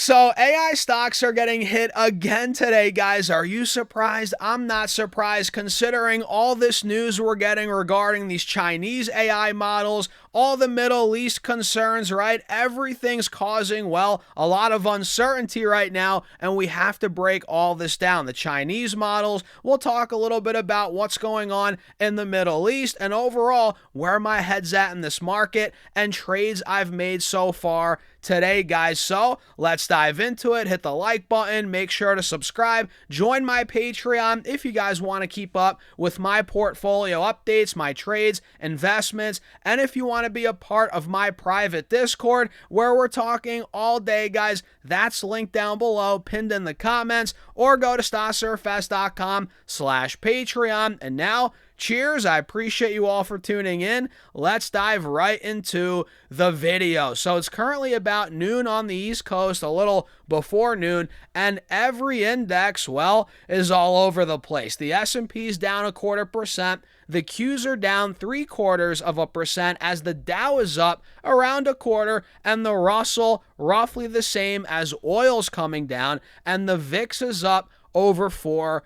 So AI stocks are getting hit again today, guys. Are you surprised? I'm not surprised considering all this news we're getting regarding these Chinese AI models, all the Middle East concerns, right? Everything's causing, well, a lot of uncertainty right now, and we have to break all this down. The Chinese models, we'll talk a little bit about what's going on in the Middle East and overall where my head's at in this market and trades I've made so far today, guys. So let's dive into it. Hit the like button, make sure to subscribe, join my Patreon if you guys want to keep up with my portfolio updates, my trades, investments, and if you want to be a part of my private Discord where we're talking all day, guys, that's linked down below, pinned in the comments, or go to stocks-surfs.com/Patreon. And now, cheers. I appreciate you all for tuning in. Let's dive right into the video. So it's currently about noon on the East Coast, a little before noon, and every index, well, is all over the place. The S&P is down 0.25%. The Qs are down 0.75% as the Dow is up around 0.25%, and the Russell roughly the same as oil's coming down, and the VIX is up over 4%.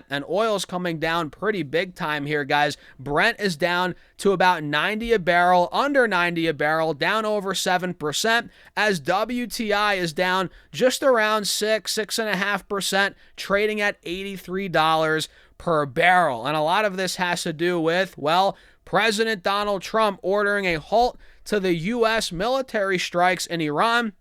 And oil's coming down pretty big time here, guys. Brent is down to about 90 a barrel, under 90 a barrel, down over 7%, as WTI is down just around 6.5%, trading at $83 per barrel. And a lot of this has to do with, well, President Donald Trump ordering a halt to the U.S. military strikes in Iran,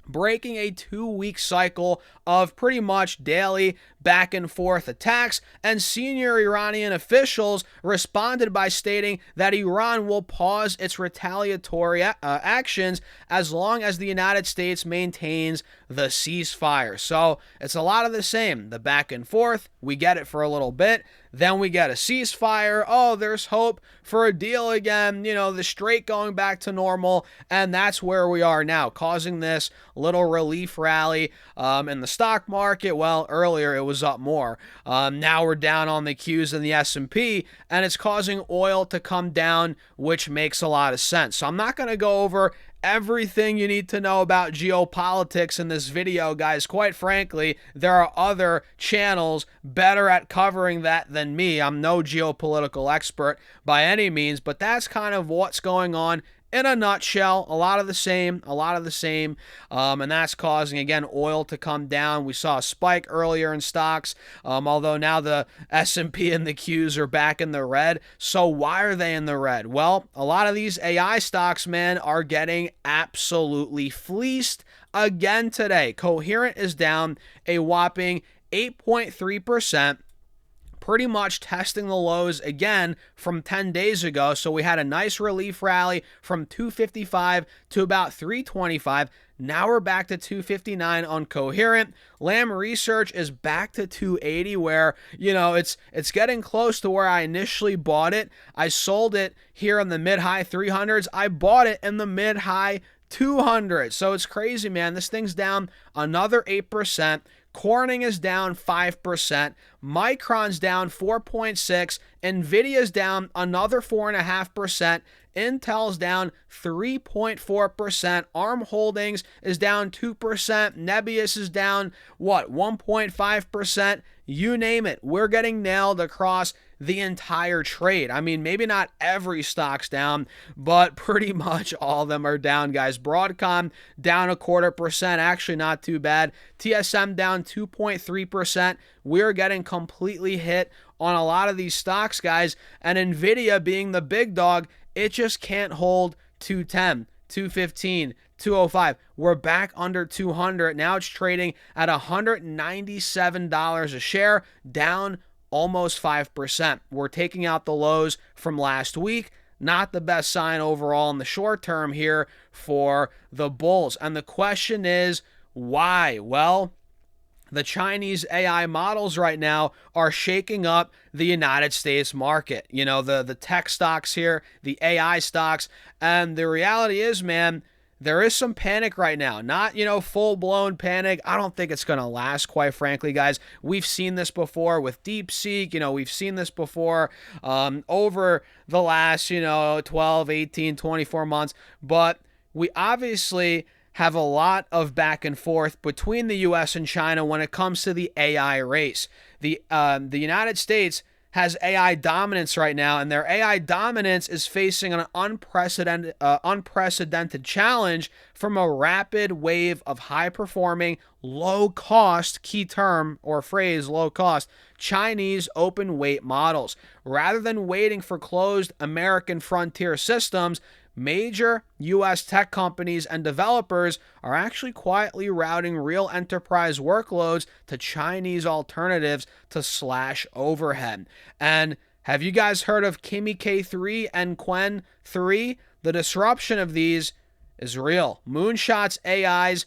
breaking a 2-week cycle of pretty much daily back and forth attacks, and senior Iranian officials responded by stating that Iran will pause its retaliatory actions as long as the United States maintains the ceasefire. So it's a lot of the same. The back and forth, we get it for a little bit, then we get a ceasefire. Oh, there's hope for a deal again, the Strait going back to normal, and that's where we are now, causing this little relief rally in the stock market. Well, earlier it was up more. Now we're down on the Qs and the S&P, and it's causing oil to come down, which makes a lot of sense. So I'm not going to go over everything you need to know about geopolitics in this video, guys. Quite frankly, there are other channels better at covering that than me. I'm no geopolitical expert by any means, but that's kind of what's going on in a nutshell. A lot of the same, and that's causing, again, oil to come down. We saw a spike earlier in stocks, although now the S&P and the Qs are back in the red. So why are they in the red? Well, a lot of these AI stocks, man, are getting absolutely fleeced again today. Coherent is down a whopping 8.3%. Pretty much testing the lows again from 10 days ago. So we had a nice relief rally from 255 to about 325. Now we're back to 259 on Coherent. Lam Research is back to 280, where, it's getting close to where I initially bought it. I sold it here in the mid-high 300s. I bought it in the mid-high 200s. So it's crazy, man. This thing's down another 8%. Corning is down 5%, Micron's down 4.6%, Nvidia's down another 4.5%, Intel's down 3.4%, ARM Holdings is down 2%, Nebius is down, 1.5%, you name it. We're getting nailed across the entire trade. I mean, maybe not every stock's down, but pretty much all of them are down, guys. Broadcom down 0.25%, actually not too bad. TSM down 2.3%. We're getting completely hit on a lot of these stocks, guys. And Nvidia being the big dog, it just can't hold 210, 215, 205. We're back under 200. Now it's trading at $197 a share, down almost 5%. We're taking out the lows from last week. Not the best sign overall in the short term here for the bulls. And the question is, why? Well, the Chinese AI models right now are shaking up the United States market. The tech stocks here, the AI stocks. And the reality is, man, there is some panic right now. Not, full-blown panic. I don't think it's going to last, quite frankly, guys. We've seen this before with DeepSeek. We've seen this before over the last, 12, 18, 24 months. But we obviously have a lot of back and forth between the U.S. and China when it comes to the AI race. The United States has AI dominance right now, and their AI dominance is facing an unprecedented challenge from a rapid wave of high-performing, low-cost, key term or phrase, low-cost, Chinese open-weight models. Rather than waiting for closed American frontier systems, major U.S. tech companies and developers are actually quietly routing real enterprise workloads to Chinese alternatives to slash overhead. And have you guys heard of Kimi K3 and Quen 3? The disruption of these is real. Moonshot AI's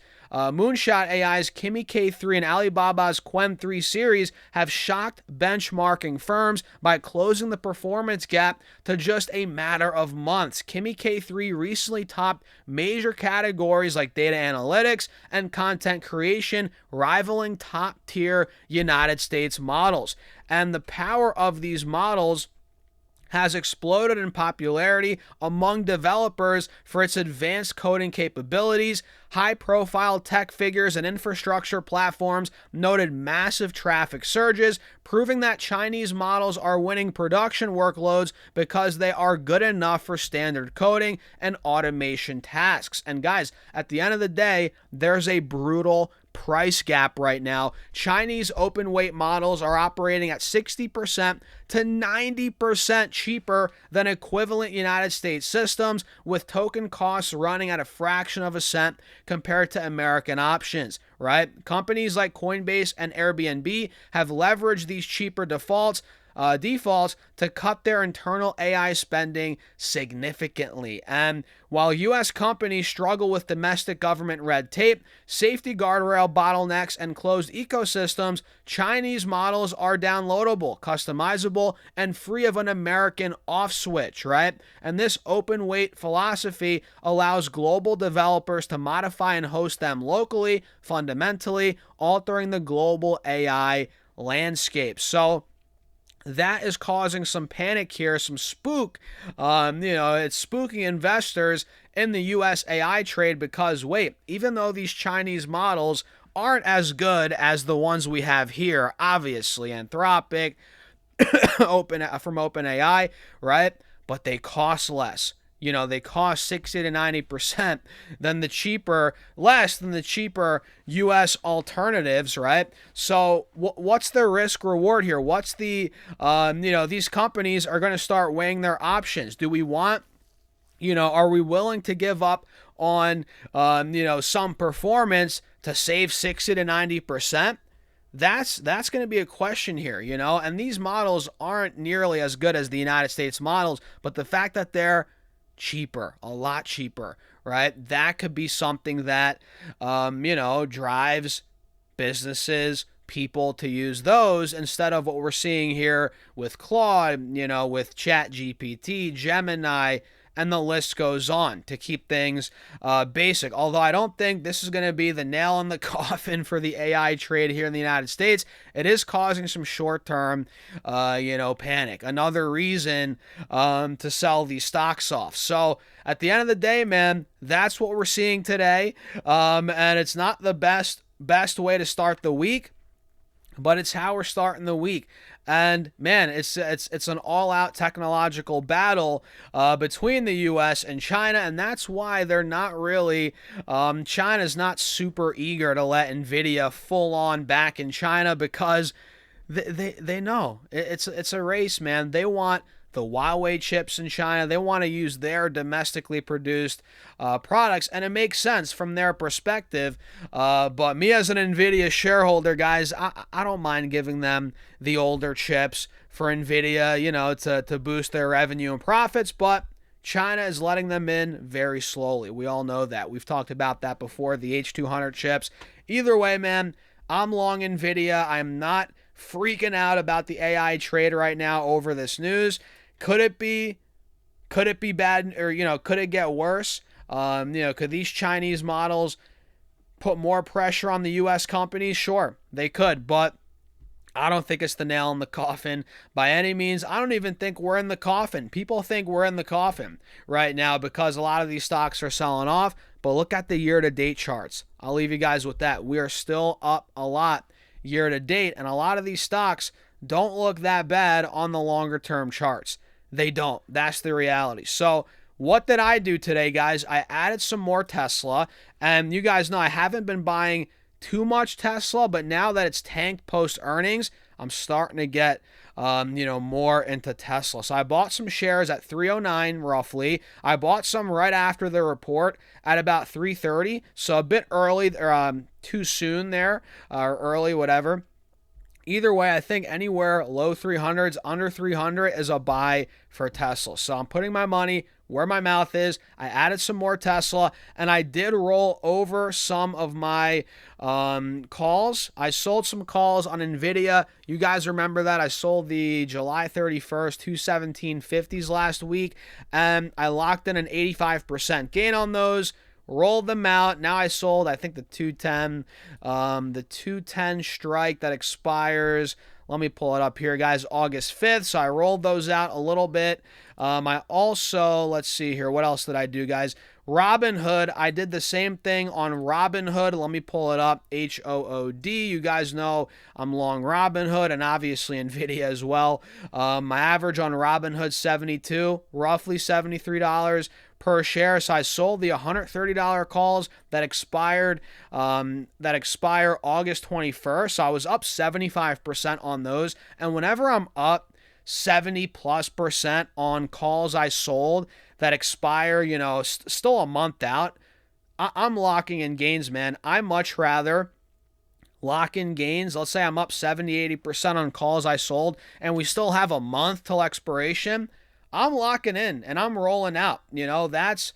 Kimi K3 and Alibaba's Quen 3 series have shocked benchmarking firms by closing the performance gap to just a matter of months. Kimi K3 recently topped major categories like data analytics and content creation, rivaling top-tier United States models. And the power of these models has exploded in popularity among developers for its advanced coding capabilities. High-profile tech figures and infrastructure platforms noted massive traffic surges, proving that Chinese models are winning production workloads because they are good enough for standard coding and automation tasks. And guys, at the end of the day, there's a brutal price gap right now. Chinese open weight models are operating at 60% to 90% cheaper than equivalent United States systems, with token costs running at a fraction of a cent compared to American options, right? Companies like Coinbase and Airbnb have leveraged these cheaper defaults to cut their internal AI spending significantly. And while U.S. companies struggle with domestic government red tape, safety guardrail bottlenecks, and closed ecosystems, Chinese models are downloadable, customizable, and free of an American off switch, right? And this open weight philosophy allows global developers to modify and host them locally, fundamentally altering the global AI landscape. So that is causing some panic here, some spook. It's spooking investors in the U.S. AI trade because, wait, even though these Chinese models aren't as good as the ones we have here, obviously, Anthropic, from OpenAI, right? But they cost less. They cost 60 to 90% less than the cheaper U.S. alternatives, right? So what's the risk reward here? What's the, these companies are going to start weighing their options. Do we want, are we willing to give up on, some performance to save 60 to 90%? That's going to be a question here, and these models aren't nearly as good as the United States models, but the fact that they're cheaper, a lot cheaper, right? That could be something that, drives businesses, people to use those instead of what we're seeing here with Claude, with ChatGPT, Gemini, and the list goes on to keep things basic. Although I don't think this is going to be the nail in the coffin for the AI trade here in the United States. It is causing some short-term, panic. Another reason to sell these stocks off. So at the end of the day, man, that's what we're seeing today. And it's not the best way to start the week, but it's how we're starting the week. And man, it's an all-out technological battle between the U.S. and China, and that's why they're not really. China's not super eager to let Nvidia full on back in China because they know it's a race, man. They want the Huawei chips in China. They want to use their domestically produced products, and it makes sense from their perspective. But me as an NVIDIA shareholder, guys, I don't mind giving them the older chips for NVIDIA, to boost their revenue and profits, but China is letting them in very slowly. We all know that. We've talked about that before, the H200 chips. Either way, man, I'm long NVIDIA. I'm not freaking out about the AI trade right now over this news. Could it be bad, or could it get worse? Could these Chinese models put more pressure on the U.S. companies? Sure, they could, but I don't think it's the nail in the coffin by any means. I don't even think we're in the coffin. People think we're in the coffin right now because a lot of these stocks are selling off. But look at the year-to-date charts. I'll leave you guys with that. We are still up a lot year-to-date, and a lot of these stocks don't look that bad on the longer-term charts. They don't. That's the reality. So what did I do today, guys? I added some more Tesla, and you guys know I haven't been buying too much Tesla, but now that it's tanked post earnings, I'm starting to get more into Tesla. So I bought some shares at 309 roughly. I bought some right after the report at about 330, so a bit early, or too soon there, or early, whatever. Either way, I think anywhere low 300s, under 300 is a buy for Tesla. So I'm putting my money where my mouth is. I added some more Tesla, and I did roll over some of my calls. I sold some calls on NVIDIA. You guys remember that? I sold the July 31st 217.50s last week, and I locked in an 85% gain on those. Rolled them out. Now I sold, I think, the 210 strike that expires. Let me pull it up here, guys. August 5th. So I rolled those out a little bit. I also, let's see here. What else did I do, guys? Robinhood. I did the same thing on Robinhood. Let me pull it up. HOOD. You guys know I'm long Robinhood and obviously NVIDIA as well. My average on Robinhood 72, roughly $73 per share. So I sold the $130 calls that expire August 21st. So I was up 75% on those. And whenever I'm up 70+% on calls I sold that expire, still a month out, I'm locking in gains, man. I much rather lock in gains. Let's say I'm up 70-80% on calls I sold and we still have a month till expiration. I'm locking in and I'm rolling out. That's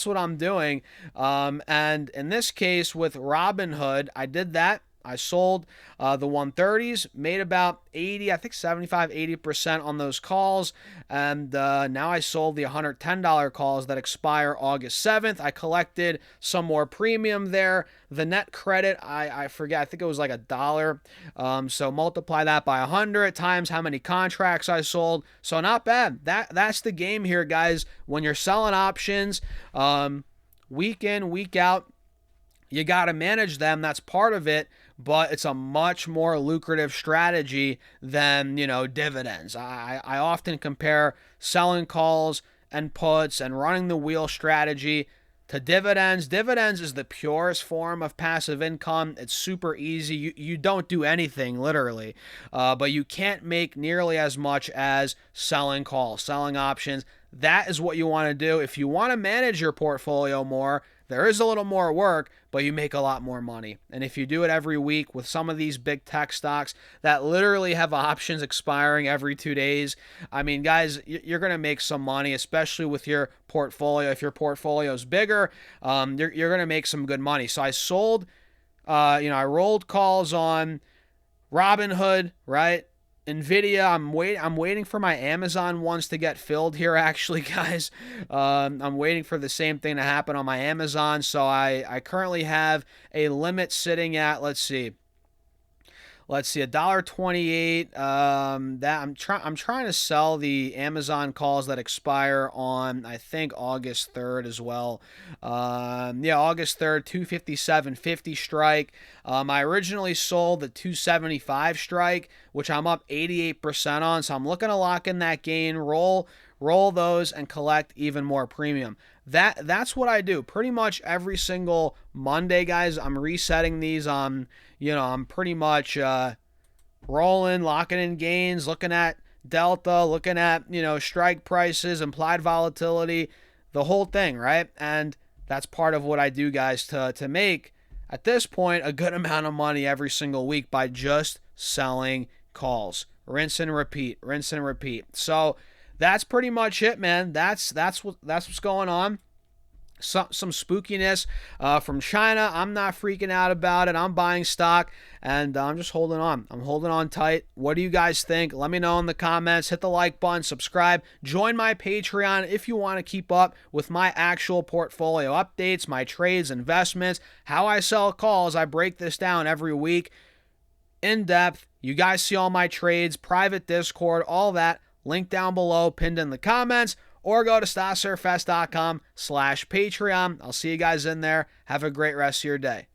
what I'm doing. And in this case with Robinhood, I did that. I sold the 130s, made about 80, I think 75-80% on those calls, and now I sold the $110 calls that expire August 7th. I collected some more premium there. The net credit, I forget, I think it was like $1. So multiply that by 100 times how many contracts I sold. So not bad. That's the game here, guys. When you're selling options, week in, week out, you got to manage them. That's part of it, but it's a much more lucrative strategy than, dividends. I often compare selling calls and puts and running the wheel strategy to dividends. Dividends is the purest form of passive income. It's super easy. You don't do anything, literally, but you can't make nearly as much as selling calls, selling options. That is what you want to do. If you want to manage your portfolio more, there is a little more work, but you make a lot more money. And if you do it every week with some of these big tech stocks that literally have options expiring every 2 days, I mean, guys, you're going to make some money, especially with your portfolio. If your portfolio is bigger, you're going to make some good money. So I sold, I rolled calls on Robinhood, right? NVIDIA, I'm waiting for my Amazon ones to get filled here, actually, guys. I'm waiting for the same thing to happen on my Amazon. So I currently have a limit sitting at, let's see, $1.28. That I'm trying to sell the Amazon calls that expire on, I think, August 3rd as well. August 3rd, 257.50 strike. I originally sold the 275 strike, which I'm up 88% on. So I'm looking to lock in that gain, roll those, and collect even more premium. That's what I do pretty much every single Monday, guys. I'm resetting these. I'm pretty much rolling, locking in gains, looking at delta, looking at, strike prices, implied volatility, the whole thing, right? And that's part of what I do, guys, to make, at this point, a good amount of money every single week by just selling calls. Rinse and repeat, rinse and repeat. So that's pretty much it, man. That's what's going on. Some spookiness from China. I'm not freaking out about it. I'm buying stock, and I'm just holding on. I'm holding on tight. What do you guys think? Let me know in the comments. Hit the like button, subscribe, join my Patreon if you want to keep up with my actual portfolio updates, my trades, investments, how I sell calls. I break this down every week in depth, You guys see all my trades, private Discord, all that. Link down below, pinned in the comments, or go to StasserFest.com/Patreon. I'll see you guys in there. Have a great rest of your day.